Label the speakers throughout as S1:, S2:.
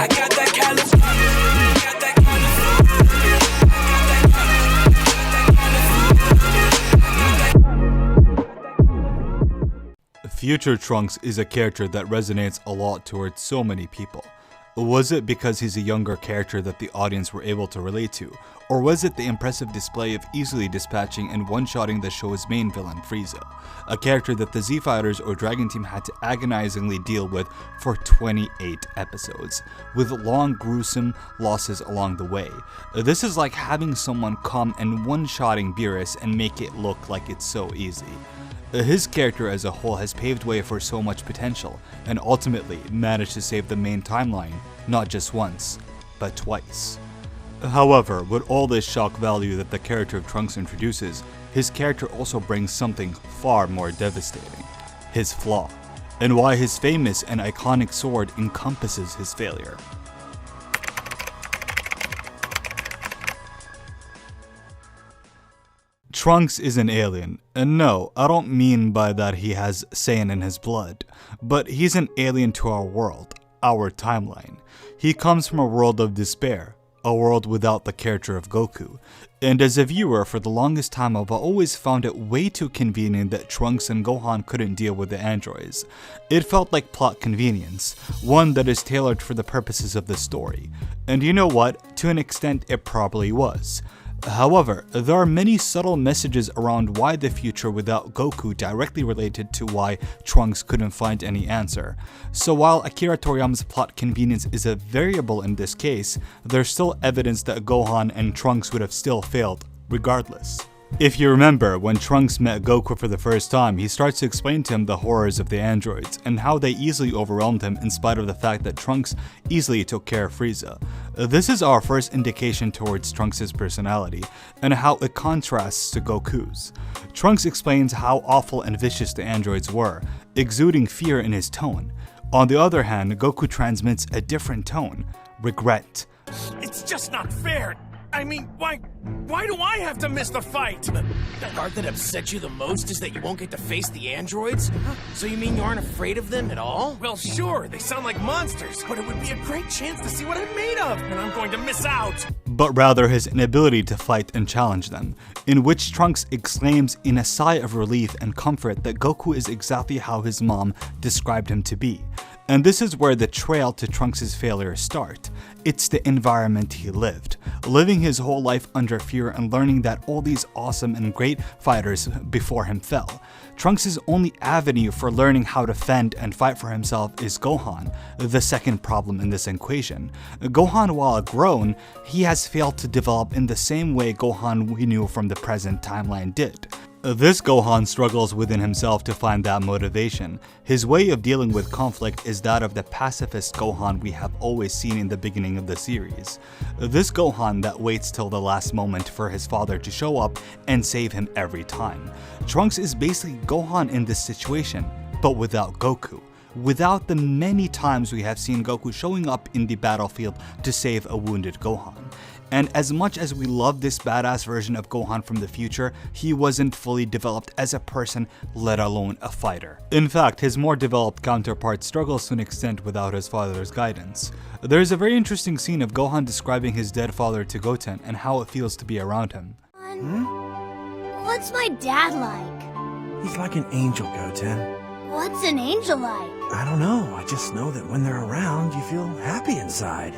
S1: I got that California. I got that
S2: Future Trunks is a character that resonates a lot towards so many people. Was it because he's a younger character that the audience were able to relate to, or was it the impressive display of easily dispatching and one-shotting the show's main villain, Frieza, a character that the Z Fighters or Dragon Team had to agonizingly deal with for 28 episodes, with long gruesome losses along the way? This is like having someone come and one-shotting Beerus and make it look like it's so easy. His character as a whole has paved way for so much potential, and ultimately managed to save the main timeline, not just once, but twice. However, with all this shock value that the character of Trunks introduces, his character also brings something far more devastating: his flaw, and why his famous and iconic sword encompasses his failure. Trunks is an alien, and no, I don't mean by that he has Saiyan in his blood, but he's an alien to our world, our timeline. He comes from a world of despair, a world without the character of Goku, and as a viewer for the longest time I've always found it way too convenient that Trunks and Gohan couldn't deal with the androids. It felt like plot convenience, one that is tailored for the purposes of the story, and you know what, to an extent it probably was. However, there are many subtle messages around why the future without Goku directly related to why Trunks couldn't find any answer. So while Akira Toriyama's plot convenience is a variable in this case, there's still evidence that Gohan and Trunks would have still failed, regardless. If you remember, when Trunks met Goku for the first time, he starts to explain to him the horrors of the androids, and how they easily overwhelmed him in spite of the fact that Trunks easily took care of Frieza. This is our first indication towards Trunks' personality, and how it contrasts to Goku's. Trunks explains how awful and vicious the androids were, exuding fear in his tone. On the other hand, Goku transmits a different tone: regret.
S3: It's just not fair. I mean, why do I have to miss the fight?
S4: The part that upsets you the most is that you won't get to face the androids? So you mean you aren't afraid of them at all?
S3: Well, sure, they sound like monsters, but it would be a great chance to see what I'm made of, and I'm going to miss out.
S2: But rather his inability to fight and challenge them, in which Trunks exclaims in a sigh of relief and comfort that Goku is exactly how his mom described him to be. And this is where the trail to Trunks' failure starts. It's the environment he lived, living his whole life under fear and learning that all these awesome and great fighters before him fell. Trunks' only avenue for learning how to fend and fight for himself is Gohan, the second problem in this equation. Gohan, while grown, he has failed to develop in the same way Gohan we knew from the present timeline did. This Gohan struggles within himself to find that motivation. His way of dealing with conflict is that of the pacifist Gohan we have always seen in the beginning of the series. This Gohan that waits till the last moment for his father to show up and save him every time. Trunks is basically Gohan in this situation, but without Goku. Without the many times we have seen Goku showing up in the battlefield to save a wounded Gohan. And as much as we love this badass version of Gohan from the future, he wasn't fully developed as a person, let alone a fighter. In fact, his more developed counterpart struggles to an extent without his father's guidance. There's a very interesting scene of Gohan describing his dead father to Goten and how it feels to be around him.
S5: What's my dad like?
S6: He's like an angel, Goten.
S5: What's an angel like?
S6: I don't know, I just know that when they're around, you feel happy inside.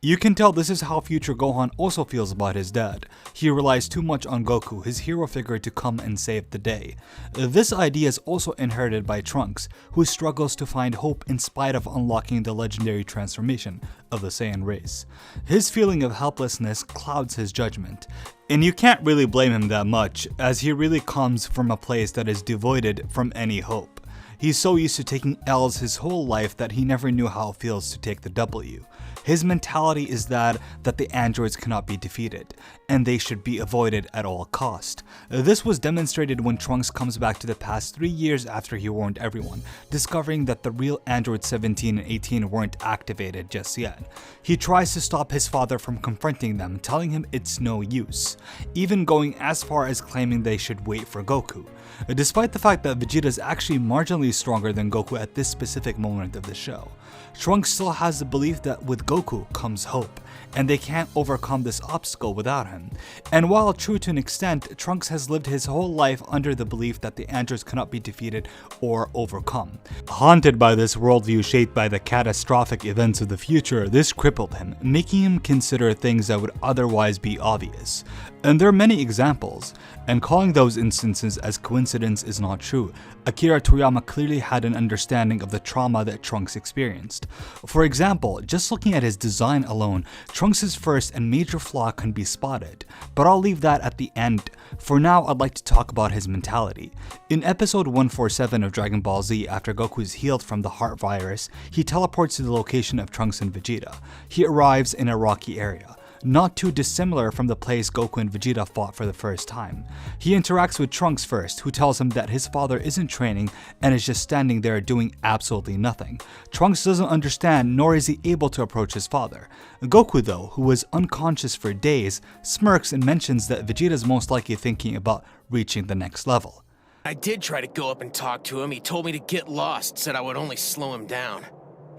S2: You can tell this is how future Gohan also feels about his dad. He relies too much on Goku, his hero figure, to come and save the day. This idea is also inherited by Trunks, who struggles to find hope in spite of unlocking the legendary transformation of the Saiyan race. His feeling of helplessness clouds his judgment. And you can't really blame him that much, as he really comes from a place that is devoid from any hope. He's so used to taking L's his whole life that he never knew how it feels to take the W. His mentality is that the androids cannot be defeated, and they should be avoided at all cost. This was demonstrated when Trunks comes back to the past 3 years after he warned everyone, discovering that the real androids 17 and 18 weren't activated just yet. He tries to stop his father from confronting them, telling him it's no use, even going as far as claiming they should wait for Goku. Despite the fact that Vegeta is actually marginally stronger than Goku at this specific moment of the show. Trunks still has the belief that with Goku comes hope, and they can't overcome this obstacle without him. And while true to an extent, Trunks has lived his whole life under the belief that the androids cannot be defeated or overcome. Haunted by this worldview shaped by the catastrophic events of the future, this crippled him, making him consider things that would otherwise be obvious. And there are many examples, and calling those instances as coincidence is not true. Akira Toriyama clearly had an understanding of the trauma that Trunks experienced. For example, just looking at his design alone, Trunks' first and major flaw can be spotted, but I'll leave that at the end. For now, I'd like to talk about his mentality. In episode 147 of Dragon Ball Z, after Goku is healed from the heart virus, he teleports to the location of Trunks and Vegeta. He arrives in a rocky area, not too dissimilar from the place Goku and Vegeta fought for the first time. He interacts with Trunks first, who tells him that his father isn't training and is just standing there doing absolutely nothing. Trunks doesn't understand, nor is he able to approach his father. Goku though, who was unconscious for days, smirks and mentions that Vegeta is most likely thinking about reaching the next level.
S4: I did try to go up and talk to him. He told me to get lost, said I would only slow him down.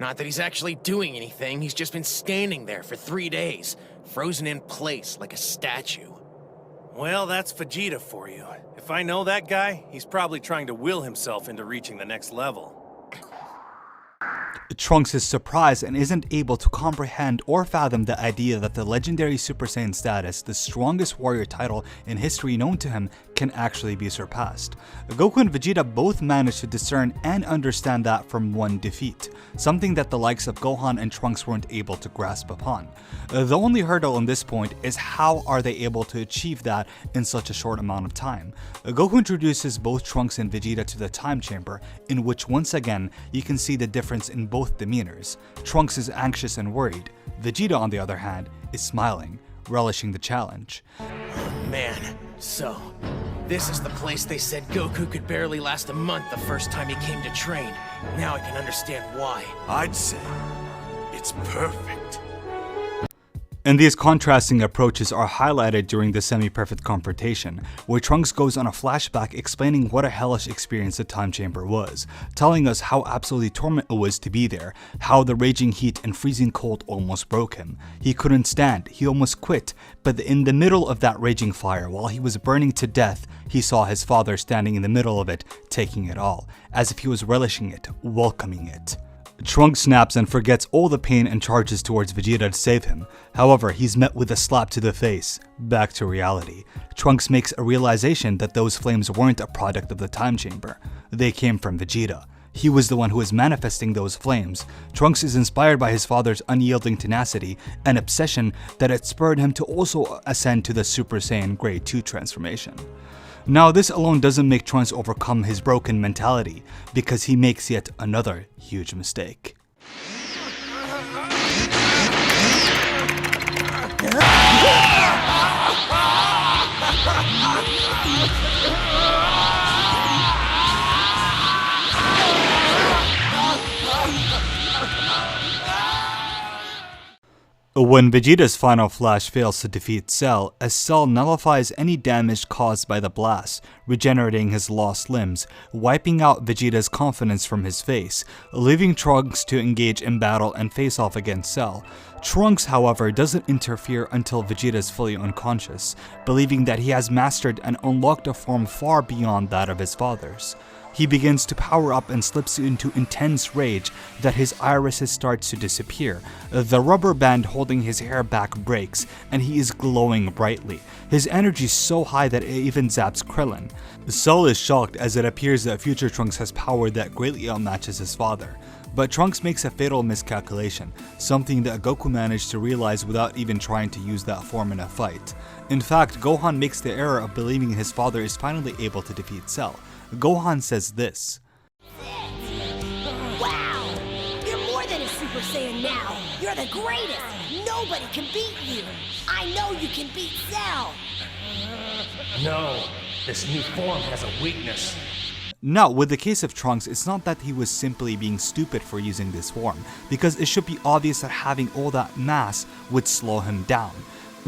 S4: Not that he's actually doing anything, he's just been standing there for 3 days, frozen in place like a statue.
S3: Well, that's Vegeta for you. If I know that guy, he's probably trying to will himself into reaching the next level.
S2: Trunks is surprised and isn't able to comprehend or fathom the idea that the legendary Super Saiyan status, the strongest warrior title in history known to him, can actually be surpassed. Goku and Vegeta both managed to discern and understand that from one defeat, something that the likes of Gohan and Trunks weren't able to grasp upon. The only hurdle on this point is how are they able to achieve that in such a short amount of time. Goku introduces both Trunks and Vegeta to the time chamber, in which once again you can see the difference in both demeanors. Trunks is anxious and worried. Vegeta, on the other hand, is smiling, relishing the challenge.
S4: Man, so this is the place they said Goku could barely last a month the first time he came to train. Now I can understand why.
S6: I'd say it's perfect.
S2: And these contrasting approaches are highlighted during the semi-perfect confrontation, where Trunks goes on a flashback explaining what a hellish experience the time chamber was, telling us how absolutely torment it was to be there, how the raging heat and freezing cold almost broke him. He couldn't stand, he almost quit, but in the middle of that raging fire, while he was burning to death, he saw his father standing in the middle of it, taking it all, as if he was relishing it, welcoming it. Trunks snaps and forgets all the pain and charges towards Vegeta to save him. However, he's met with a slap to the face. Back to reality. Trunks makes a realization that those flames weren't a product of the time chamber. They came from Vegeta. He was the one who was manifesting those flames. Trunks is inspired by his father's unyielding tenacity and obsession that it spurred him to also ascend to the Super Saiyan Grade 2 transformation. Now, this alone doesn't make Trunks overcome his broken mentality, because he makes yet another huge mistake. When Vegeta's final flash fails to defeat Cell, as Cell nullifies any damage caused by the blast, regenerating his lost limbs, wiping out Vegeta's confidence from his face, leaving Trunks to engage in battle and face off against Cell. Trunks, however, doesn't interfere until Vegeta is fully unconscious, believing that he has mastered and unlocked a form far beyond that of his father's. He begins to power up and slips into intense rage that his irises starts to disappear. The rubber band holding his hair back breaks, and he is glowing brightly. His energy is so high that it even zaps Krillin. Cell is shocked as it appears that future Trunks has power that greatly outmatches his father. But Trunks makes a fatal miscalculation, something that Goku managed to realize without even trying to use that form in a fight. In fact, Gohan makes the error of believing his father is finally able to defeat Cell. Gohan says this.
S7: Wow! You're more than a Super Saiyan now! You're the greatest! Nobody can beat you! I know you can beat Cell!
S3: No, this new form has a weakness.
S2: Now, with the case of Trunks, it's not that he was simply being stupid for using this form, because it should be obvious that having all that mass would slow him down.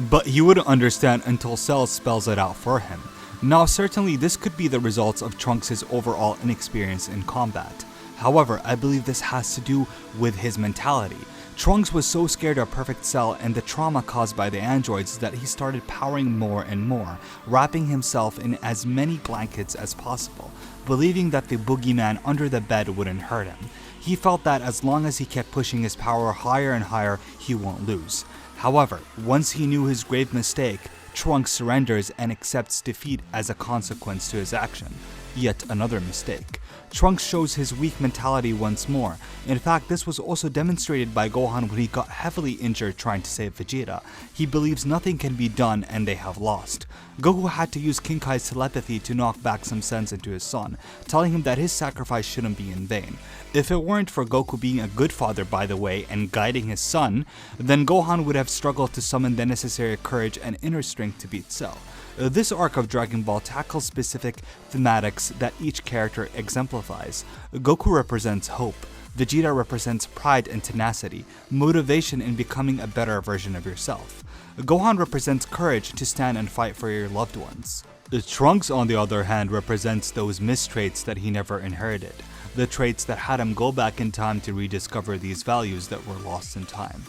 S2: But he wouldn't understand until Cell spells it out for him. Now, certainly this could be the results of Trunks' overall inexperience in combat. However, I believe this has to do with his mentality. Trunks was so scared of Perfect Cell and the trauma caused by the androids that he started powering more and more, wrapping himself in as many blankets as possible, believing that the boogeyman under the bed wouldn't hurt him. He felt that as long as he kept pushing his power higher and higher, he won't lose. However, once he knew his grave mistake, Trunks surrenders and accepts defeat as a consequence to his action. Yet another mistake. Trunks shows his weak mentality once more. In fact, this was also demonstrated by Gohan when he got heavily injured trying to save Vegeta. He believes nothing can be done and they have lost. Goku had to use Kinkai's telepathy to knock back some sense into his son, telling him that his sacrifice shouldn't be in vain. If it weren't for Goku being a good father, by the way, and guiding his son, then Gohan would have struggled to summon the necessary courage and inner strength to beat Cell. This arc of Dragon Ball tackles specific thematics that each character exemplifies. Goku represents hope, Vegeta represents pride and tenacity, motivation in becoming a better version of yourself. Gohan represents courage to stand and fight for your loved ones. Trunks, on the other hand, represents those mistraits that he never inherited, the traits that had him go back in time to rediscover these values that were lost in time.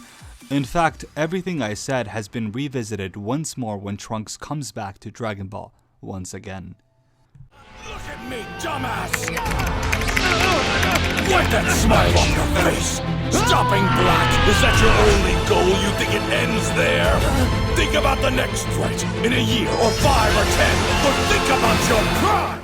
S2: In fact, everything I said has been revisited once more when Trunks comes back to Dragon Ball once again.
S1: Look at me, dumbass! Wipe that smile off your face! Stopping Black, is that your only goal? You think it ends there? Think about the next threat, in a year, or 5 or 10, or think about your pride!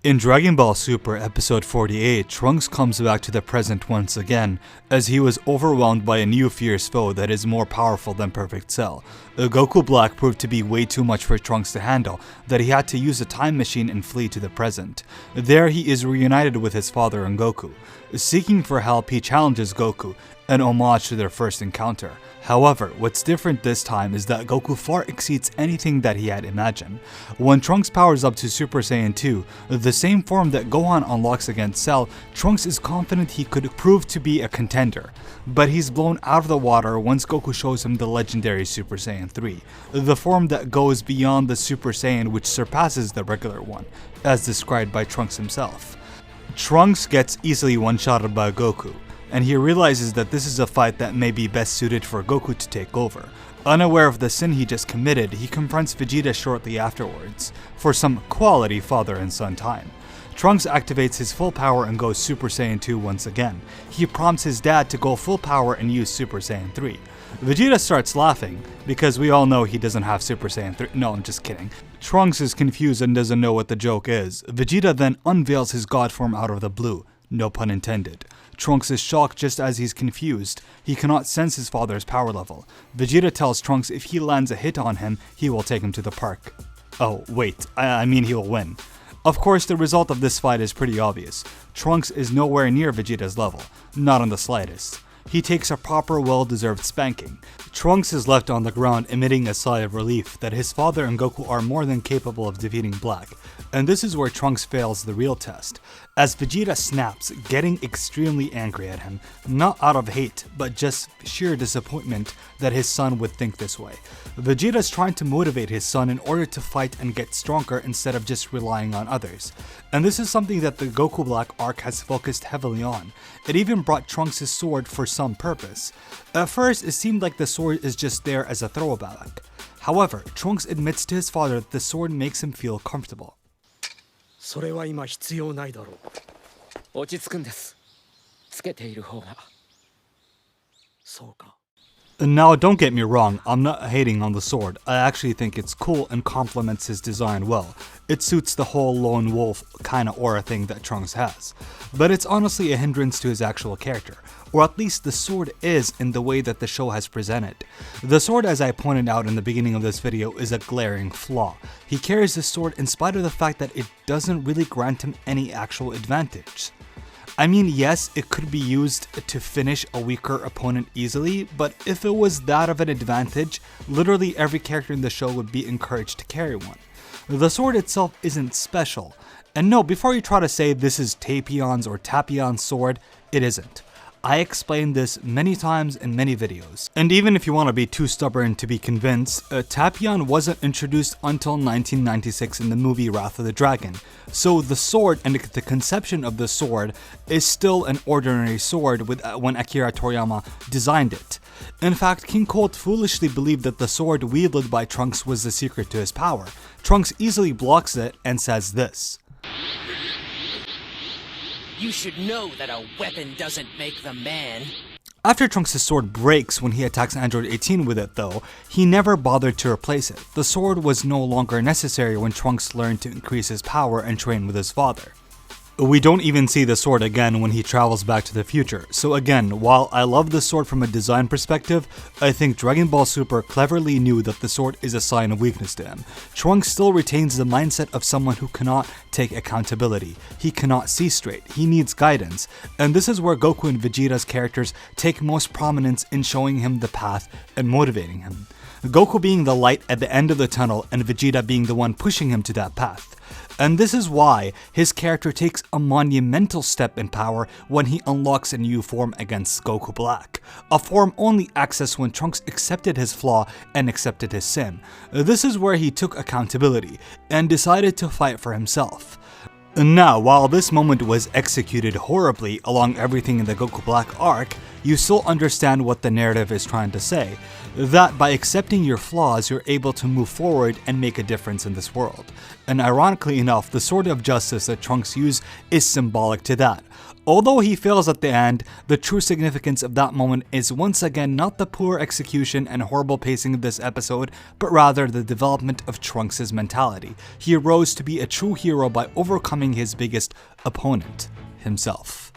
S2: In Dragon Ball Super Episode 48, Trunks comes back to the present once again, as he was overwhelmed by a new fierce foe that is more powerful than Perfect Cell. Goku Black proved to be way too much for Trunks to handle, that he had to use a time machine and flee to the present. There he is reunited with his father and Goku. Seeking for help, he challenges Goku, an homage to their first encounter. However, what's different this time is that Goku far exceeds anything that he had imagined. When Trunks powers up to Super Saiyan 2, the same form that Gohan unlocks against Cell, Trunks is confident he could prove to be a contender. But he's blown out of the water once Goku shows him the legendary Super Saiyan 3, the form that goes beyond the Super Saiyan which surpasses the regular one, as described by Trunks himself. Trunks gets easily one-shotted by Goku, and he realizes that this is a fight that may be best suited for Goku to take over. Unaware of the sin he just committed, he confronts Vegeta shortly afterwards, for some quality father and son time. Trunks activates his full power and goes Super Saiyan 2 once again. He prompts his dad to go full power and use Super Saiyan 3. Vegeta starts laughing, because we all know he doesn't have Super Saiyan 3. No, I'm just kidding. Trunks is confused and doesn't know what the joke is. Vegeta then unveils his god form out of the blue. No pun intended. Trunks is shocked just as he's confused. He cannot sense his father's power level. Vegeta tells Trunks if he lands a hit on him, he will take him to the park. Oh, wait, I mean he will win. Of course, the result of this fight is pretty obvious. Trunks is nowhere near Vegeta's level, not in the slightest. He takes a proper, well-deserved spanking. Trunks is left on the ground emitting a sigh of relief that his father and Goku are more than capable of defeating Black. And this is where Trunks fails the real test, as Vegeta snaps, getting extremely angry at him, not out of hate, but just sheer disappointment that his son would think this way. Vegeta is trying to motivate his son in order to fight and get stronger instead of just relying on others. And this is something that the Goku Black arc has focused heavily on. It even brought Trunks' sword for some purpose. At first, it seemed like the sword is just there as a throwback. However, Trunks admits to his father that the sword makes him feel comfortable.
S8: それは今必要ないだろう。落ち着くんです。つけている方が。そうか。
S2: Now, don't get me wrong, I'm not hating on the sword. I actually think it's cool and complements his design well. It suits the whole lone wolf kinda aura thing that Trunks has. But it's honestly a hindrance to his actual character, or at least the sword is in the way that the show has presented. The sword, as I pointed out in the beginning of this video, is a glaring flaw. He carries the sword in spite of the fact that it doesn't really grant him any actual advantage. I mean, yes, it could be used to finish a weaker opponent easily, but if it was that of an advantage, literally every character in the show would be encouraged to carry one. The sword itself isn't special, and no, before you try to say this is Tapion's or Tapion's sword, it isn't. I explained this many times in many videos. And even if you want to be too stubborn to be convinced, Tapion wasn't introduced until 1996 in the movie Wrath of the Dragon. So the sword and the conception of the sword is still an ordinary sword when Akira Toriyama designed it. In fact, King Colt foolishly believed that the sword wielded by Trunks was the secret to his power. Trunks easily blocks it and says this.
S9: You should know that a weapon doesn't make the man.
S2: After Trunks' sword breaks when he attacks Android 18 with it though, he never bothered to replace it. The sword was no longer necessary when Trunks learned to increase his power and train with his father. We don't even see the sword again when he travels back to the future. So again, while I love the sword from a design perspective, I think Dragon Ball Super cleverly knew that the sword is a sign of weakness to him. Trunks still retains the mindset of someone who cannot take accountability. He cannot see straight. He needs guidance. And this is where Goku and Vegeta's characters take most prominence in showing him the path and motivating him. Goku being the light at the end of the tunnel and Vegeta being the one pushing him to that path. And this is why his character takes a monumental step in power when he unlocks a new form against Goku Black, a form only accessed when Trunks accepted his flaw and accepted his sin. This is where he took accountability and decided to fight for himself. Now, while this moment was executed horribly along everything in the Goku Black arc, you still understand what the narrative is trying to say, that by accepting your flaws you're able to move forward and make a difference in this world. And ironically enough, the sword of justice that Trunks used is symbolic to that. Although he fails at the end, the true significance of that moment is once again not the poor execution and horrible pacing of this episode, but rather the development of Trunks' mentality. He rose to be a true hero by overcoming his biggest opponent, himself.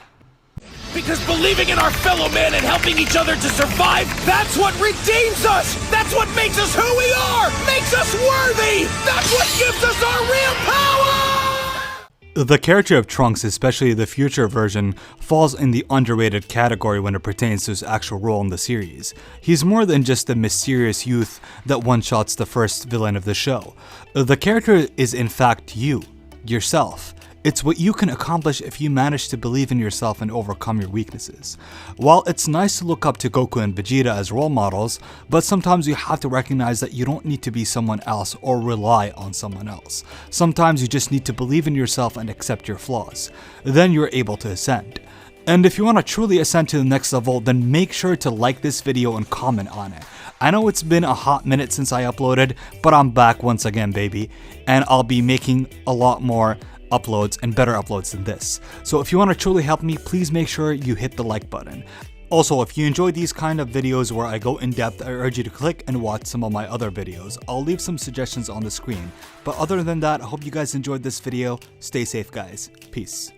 S1: Because believing in our fellow man and helping each other to survive, that's what redeems us! That's what makes us who we are! Makes us worthy! That's what gives us our real power!
S2: The character of Trunks, especially the future version, falls in the underrated category when it pertains to his actual role in the series. He's more than just a mysterious youth that one-shots the first villain of the show. The character is in fact you, yourself. It's what you can accomplish if you manage to believe in yourself and overcome your weaknesses. While it's nice to look up to Goku and Vegeta as role models, but sometimes you have to recognize that you don't need to be someone else or rely on someone else. Sometimes you just need to believe in yourself and accept your flaws. Then you're able to ascend. And if you want to truly ascend to the next level, then make sure to like this video and comment on it. I know it's been a hot minute since I uploaded, but I'm back once again, baby. And I'll be making a lot more uploads and better uploads than this. So if you want to truly help me, please make sure you hit the like button. Also, if you enjoy these kind of videos where I go in depth, I urge you to click and watch some of my other videos. I'll leave some suggestions on the screen. But other than that, I hope you guys enjoyed this video. Stay safe, guys. Peace.